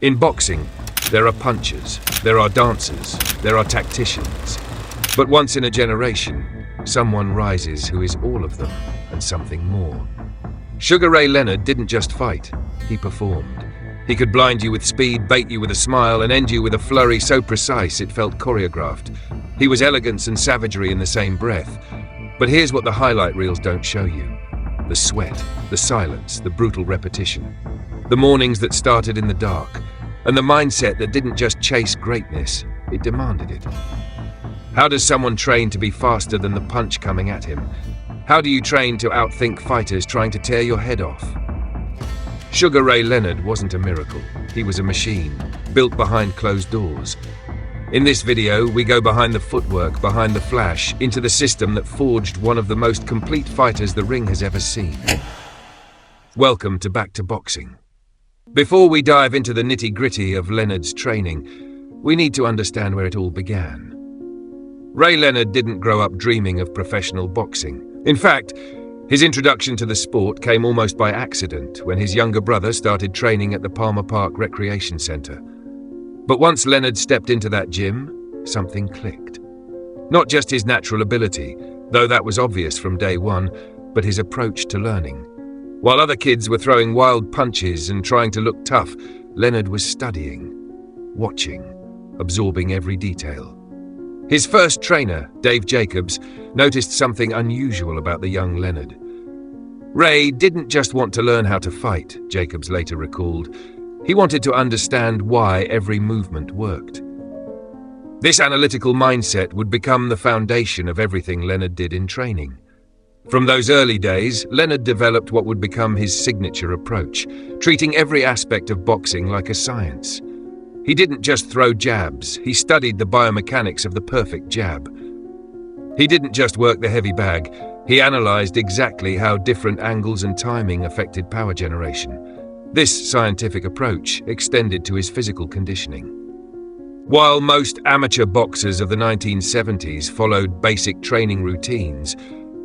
In boxing, there are punchers, there are dancers, there are tacticians. But once in a generation, someone rises who is all of them and something more. Sugar Ray Leonard didn't just fight, he performed. He could blind you with speed, bait you with a smile, and end you with a flurry so precise it felt choreographed. He was elegance and savagery in the same breath. But here's what the highlight reels don't show you. The sweat, the silence, the brutal repetition. The mornings that started in the dark, and the mindset that didn't just chase greatness, it demanded it. How does someone train to be faster than the punch coming at him? How do you train to outthink fighters trying to tear your head off? Sugar Ray Leonard wasn't a miracle. He was a machine, built behind closed doors. In this video, we go behind the footwork, behind the flash, into the system that forged one of the most complete fighters the ring has ever seen. Welcome to Back to Boxing. Before we dive into the nitty-gritty of Leonard's training, we need to understand where it all began. Ray Leonard didn't grow up dreaming of professional boxing. In fact, his introduction to the sport came almost by accident when his younger brother started training at the Palmer Park Recreation Center. But once Leonard stepped into that gym, something clicked. Not just his natural ability, though that was obvious from day one, but his approach to learning. While other kids were throwing wild punches and trying to look tough, Leonard was studying, watching, absorbing every detail. His first trainer, Dave Jacobs, noticed something unusual about the young Leonard. Ray didn't just want to learn how to fight, Jacobs later recalled. He wanted to understand why every movement worked. This analytical mindset would become the foundation of everything Leonard did in training. From those early days, Leonard developed what would become his signature approach, treating every aspect of boxing like a science. He didn't just throw jabs, he studied the biomechanics of the perfect jab. He didn't just work the heavy bag, he analyzed exactly how different angles and timing affected power generation. This scientific approach extended to his physical conditioning. While most amateur boxers of the 1970s followed basic training routines,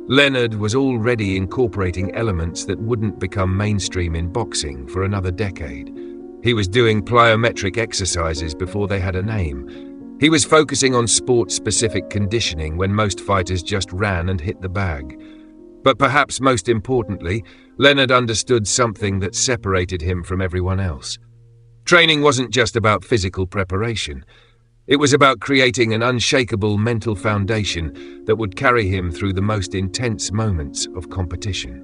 Leonard was already incorporating elements that wouldn't become mainstream in boxing for another decade. He was doing plyometric exercises before they had a name. He was focusing on sport-specific conditioning when most fighters just ran and hit the bag. But perhaps most importantly, Leonard understood something that separated him from everyone else. Training wasn't just about physical preparation. It was about creating an unshakable mental foundation that would carry him through the most intense moments of competition.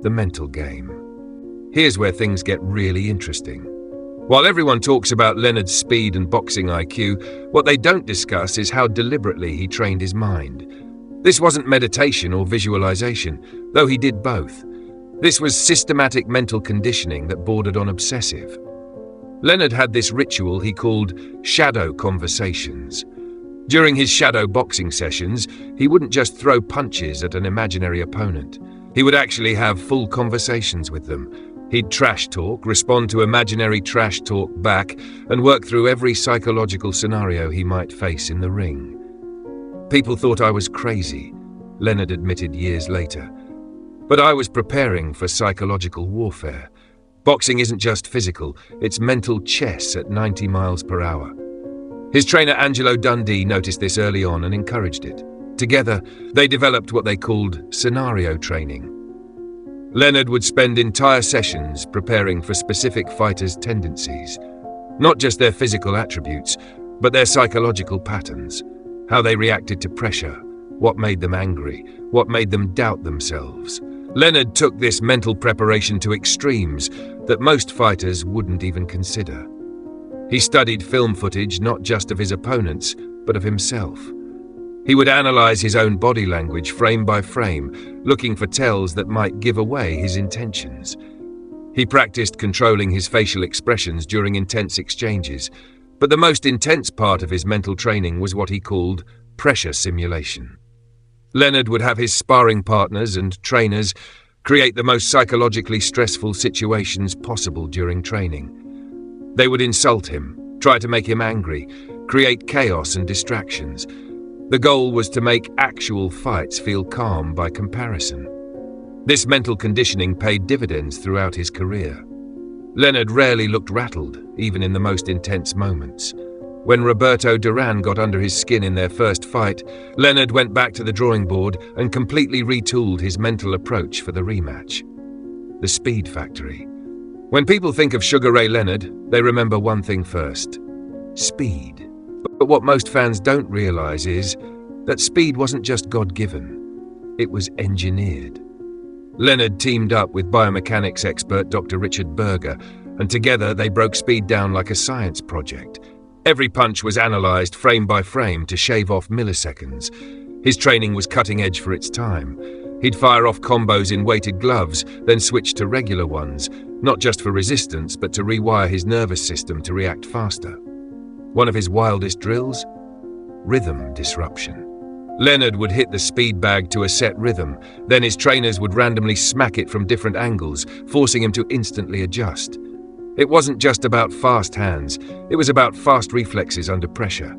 The mental game. Here's where things get really interesting. While everyone talks about Leonard's speed and boxing IQ, what they don't discuss is how deliberately he trained his mind. This wasn't meditation or visualization, though he did both. This was systematic mental conditioning that bordered on obsessive. Leonard had this ritual he called shadow conversations. During his shadow boxing sessions, he wouldn't just throw punches at an imaginary opponent. He would actually have full conversations with them. He'd trash talk, respond to imaginary trash talk back, and work through every psychological scenario he might face in the ring. People thought I was crazy, Leonard admitted years later. But I was preparing for psychological warfare. Boxing isn't just physical, it's mental chess at 90 miles per hour. His trainer Angelo Dundee noticed this early on and encouraged it. Together, they developed what they called scenario training. Leonard would spend entire sessions preparing for specific fighters' tendencies, not just their physical attributes, but their psychological patterns, how they reacted to pressure, what made them angry, what made them doubt themselves. Leonard took this mental preparation to extremes that most fighters wouldn't even consider. He studied film footage not just of his opponents, but of himself. He would analyze his own body language frame by frame, looking for tells that might give away his intentions. He practiced controlling his facial expressions during intense exchanges, but the most intense part of his mental training was what he called pressure simulation. Leonard would have his sparring partners and trainers create the most psychologically stressful situations possible during training. They would insult him, try to make him angry, create chaos and distractions. The goal was to make actual fights feel calm by comparison. This mental conditioning paid dividends throughout his career. Leonard rarely looked rattled, even in the most intense moments. When Roberto Duran got under his skin in their first fight, Leonard went back to the drawing board and completely retooled his mental approach for the rematch. The Speed Factory. When people think of Sugar Ray Leonard, they remember one thing first: speed. But what most fans don't realize is that speed wasn't just God-given, it was engineered. Leonard teamed up with biomechanics expert Dr. Richard Berger, and together they broke speed down like a science project. Every punch was analyzed frame by frame to shave off milliseconds. His training was cutting edge for its time. He'd fire off combos in weighted gloves, then switch to regular ones, not just for resistance, but to rewire his nervous system to react faster. One of his wildest drills? Rhythm disruption. Leonard would hit the speed bag to a set rhythm, then his trainers would randomly smack it from different angles, forcing him to instantly adjust. It wasn't just about fast hands, it was about fast reflexes under pressure.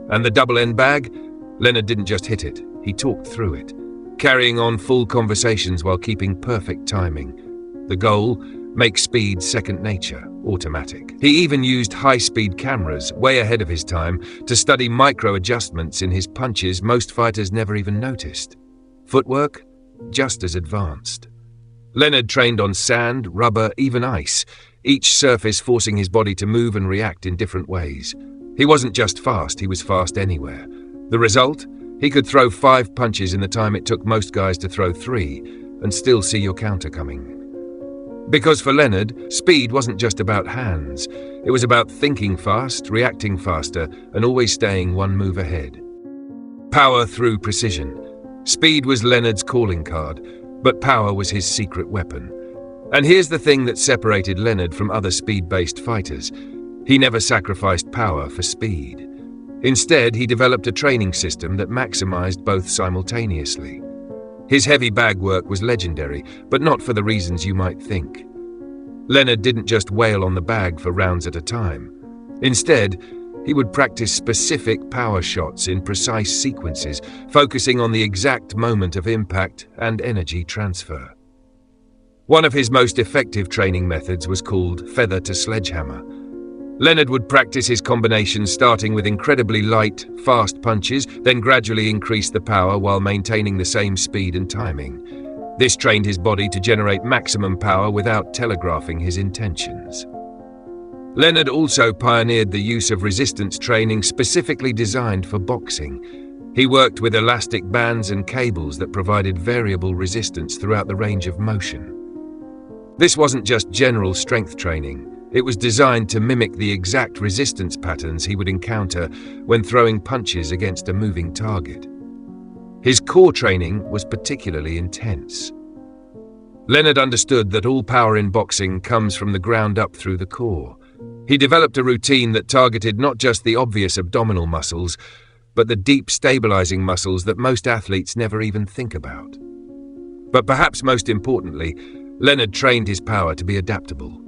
And the double-end bag? Leonard didn't just hit it, he talked through it, carrying on full conversations while keeping perfect timing. The goal? Make speed second nature, automatic. He even used high-speed cameras, way ahead of his time, to study micro-adjustments in his punches most fighters never even noticed. Footwork? Just as advanced. Leonard trained on sand, rubber, even ice, each surface forcing his body to move and react in different ways. He wasn't just fast, he was fast anywhere. The result? He could throw 5 punches in the time it took most guys to throw 3, and still see your counter coming. Because for Leonard, speed wasn't just about hands. It was about thinking fast, reacting faster, and always staying one move ahead. Power through precision. Speed was Leonard's calling card, but power was his secret weapon. And here's the thing that separated Leonard from other speed-based fighters. He never sacrificed power for speed. Instead, he developed a training system that maximized both simultaneously. His heavy bag work was legendary, but not for the reasons you might think. Leonard didn't just wail on the bag for rounds at a time. Instead, he would practice specific power shots in precise sequences, focusing on the exact moment of impact and energy transfer. One of his most effective training methods was called feather to sledgehammer. Leonard would practice his combinations starting with incredibly light, fast punches, then gradually increase the power while maintaining the same speed and timing. This trained his body to generate maximum power without telegraphing his intentions. Leonard also pioneered the use of resistance training specifically designed for boxing. He worked with elastic bands and cables that provided variable resistance throughout the range of motion. This wasn't just general strength training. It was designed to mimic the exact resistance patterns he would encounter when throwing punches against a moving target. His core training was particularly intense. Leonard understood that all power in boxing comes from the ground up through the core. He developed a routine that targeted not just the obvious abdominal muscles, but the deep stabilizing muscles that most athletes never even think about. But perhaps most importantly, Leonard trained his power to be adaptable.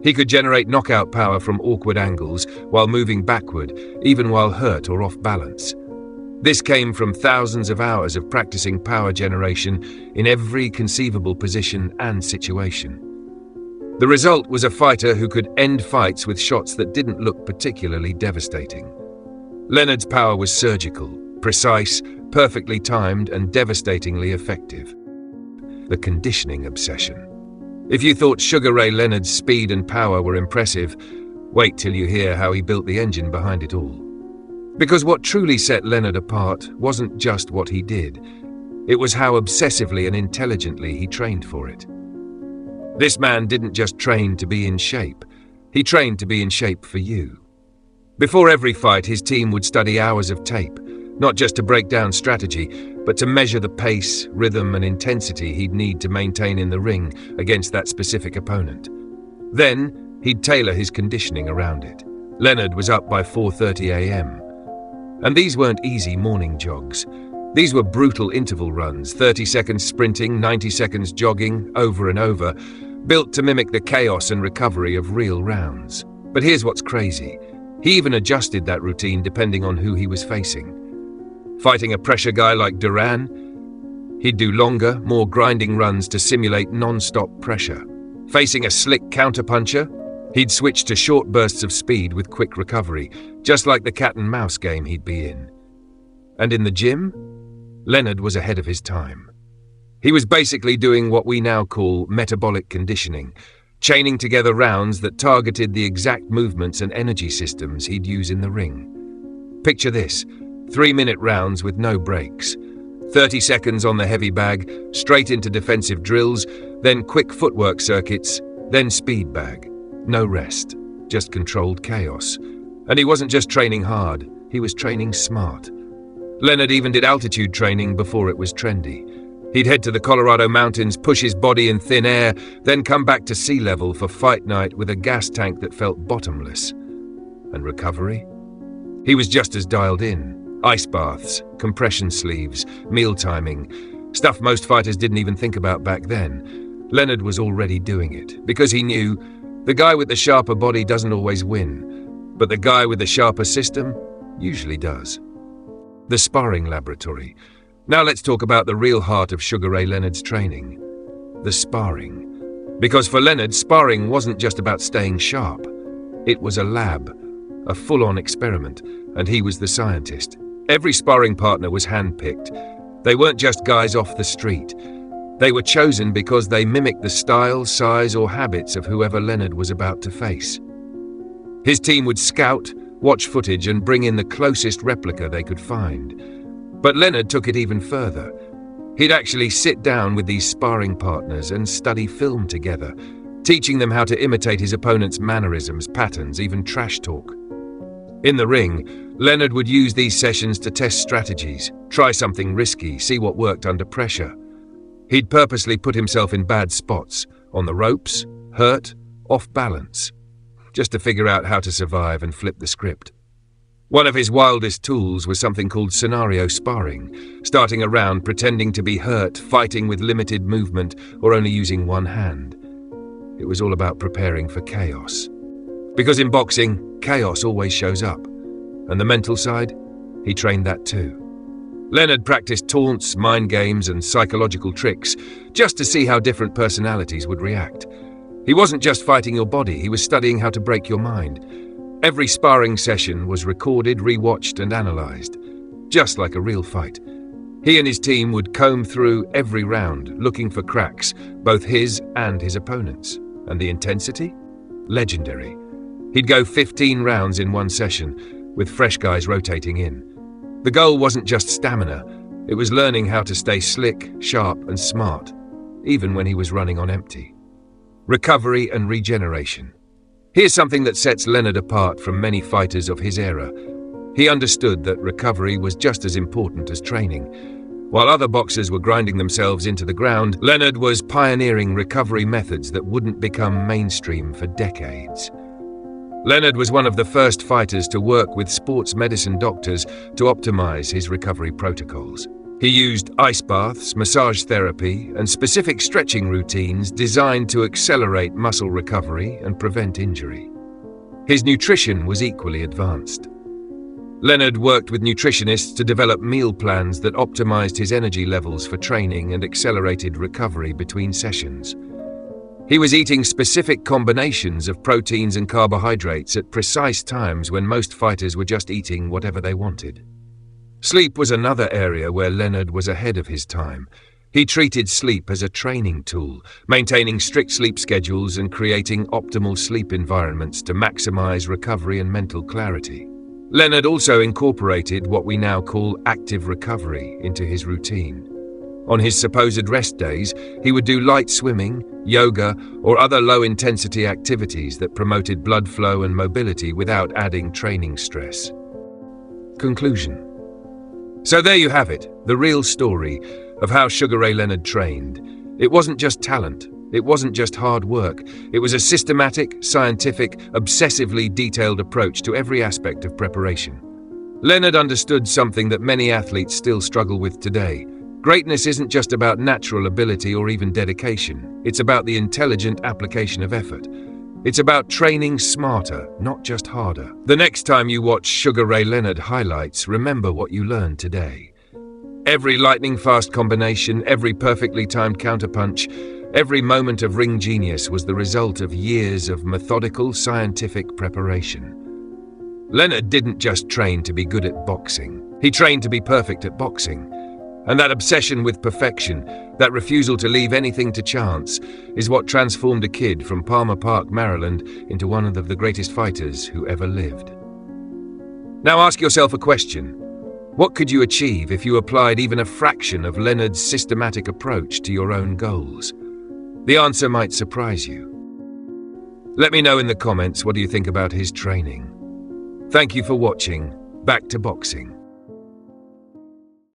He could generate knockout power from awkward angles while moving backward, even while hurt or off balance. This came from thousands of hours of practicing power generation in every conceivable position and situation. The result was a fighter who could end fights with shots that didn't look particularly devastating. Leonard's power was surgical, precise, perfectly timed, and devastatingly effective. The conditioning obsession. If you thought Sugar Ray Leonard's speed and power were impressive, wait till you hear how he built the engine behind it all. Because what truly set Leonard apart wasn't just what he did, it was how obsessively and intelligently he trained for it. This man didn't just train to be in shape, he trained to be in shape for you. Before every fight, his team would study hours of tape, not just to break down strategy, but to measure the pace, rhythm, and intensity he'd need to maintain in the ring against that specific opponent. Then, he'd tailor his conditioning around it. Leonard was up by 4:30 a.m. And these weren't easy morning jogs. These were brutal interval runs, 30 seconds sprinting, 90 seconds jogging, over and over, built to mimic the chaos and recovery of real rounds. But here's what's crazy. He even adjusted that routine depending on who he was facing. Fighting a pressure guy like Duran, he'd do longer, more grinding runs to simulate non-stop pressure. Facing a slick counterpuncher, he'd switch to short bursts of speed with quick recovery, just like the cat and mouse game he'd be in. And in the gym, Leonard was ahead of his time. He was basically doing what we now call metabolic conditioning, chaining together rounds that targeted the exact movements and energy systems he'd use in the ring. Picture this, 3-minute rounds with no breaks. 30 seconds on the heavy bag, straight into defensive drills, then quick footwork circuits, then speed bag. No rest, just controlled chaos. And he wasn't just training hard, he was training smart. Leonard even did altitude training before it was trendy. He'd head to the Colorado mountains, push his body in thin air, then come back to sea level for fight night with a gas tank that felt bottomless. And recovery? He was just as dialed in. Ice baths, compression sleeves, meal timing, stuff most fighters didn't even think about back then. Leonard was already doing it, because he knew the guy with the sharper body doesn't always win, but the guy with the sharper system usually does. The Sparring Laboratory. Now let's talk about the real heart of Sugar Ray Leonard's training. The sparring. Because for Leonard, sparring wasn't just about staying sharp. It was a lab, a full-on experiment, and he was the scientist. Every sparring partner was hand-picked. They weren't just guys off the street. They were chosen because they mimicked the style, size, or habits of whoever Leonard was about to face. His team would scout, watch footage, and bring in the closest replica they could find. But Leonard took it even further. He'd actually sit down with these sparring partners and study film together, teaching them how to imitate his opponent's mannerisms, patterns, even trash talk. In the ring, Leonard would use these sessions to test strategies, try something risky, see what worked under pressure. He'd purposely put himself in bad spots, on the ropes, hurt, off balance, just to figure out how to survive and flip the script. One of his wildest tools was something called scenario sparring, starting a round pretending to be hurt, fighting with limited movement, or only using one hand. It was all about preparing for chaos. Because in boxing, chaos always shows up. And the mental side? He trained that too. Leonard practiced taunts, mind games, and psychological tricks, just to see how different personalities would react. He wasn't just fighting your body, he was studying how to break your mind. Every sparring session was recorded, rewatched, and analysed, just like a real fight. He and his team would comb through every round, looking for cracks, both his and his opponent's. And the intensity? Legendary. He'd go 15 rounds in one session, with fresh guys rotating in. The goal wasn't just stamina, it was learning how to stay slick, sharp, and smart, even when he was running on empty. Recovery and regeneration. Here's something that sets Leonard apart from many fighters of his era. He understood that recovery was just as important as training. While other boxers were grinding themselves into the ground, Leonard was pioneering recovery methods that wouldn't become mainstream for decades. Leonard was one of the first fighters to work with sports medicine doctors to optimize his recovery protocols. He used ice baths, massage therapy, and specific stretching routines designed to accelerate muscle recovery and prevent injury. His nutrition was equally advanced. Leonard worked with nutritionists to develop meal plans that optimized his energy levels for training and accelerated recovery between sessions. He was eating specific combinations of proteins and carbohydrates at precise times when most fighters were just eating whatever they wanted. Sleep was another area where Leonard was ahead of his time. He treated sleep as a training tool, maintaining strict sleep schedules and creating optimal sleep environments to maximize recovery and mental clarity. Leonard also incorporated what we now call active recovery into his routine. On his supposed rest days, he would do light swimming, yoga, or other low-intensity activities that promoted blood flow and mobility without adding training stress. Conclusion. So there you have it, the real story of how Sugar Ray Leonard trained. It wasn't just talent, it wasn't just hard work, it was a systematic, scientific, obsessively detailed approach to every aspect of preparation. Leonard understood something that many athletes still struggle with today. Greatness isn't just about natural ability or even dedication. It's about the intelligent application of effort. It's about training smarter, not just harder. The next time you watch Sugar Ray Leonard highlights, remember what you learned today. Every lightning-fast combination, every perfectly timed counterpunch, Every moment of ring genius was the result of years of methodical scientific preparation. Leonard didn't just train to be good at boxing. He trained to be perfect at boxing. And that obsession with perfection, that refusal to leave anything to chance, is what transformed a kid from Palmer Park, Maryland, into one of the greatest fighters who ever lived. Now ask yourself a question. What could you achieve if you applied even a fraction of Leonard's systematic approach to your own goals? The answer might surprise you. Let me know in the comments what do you think about his training. Thank you for watching. Back to boxing.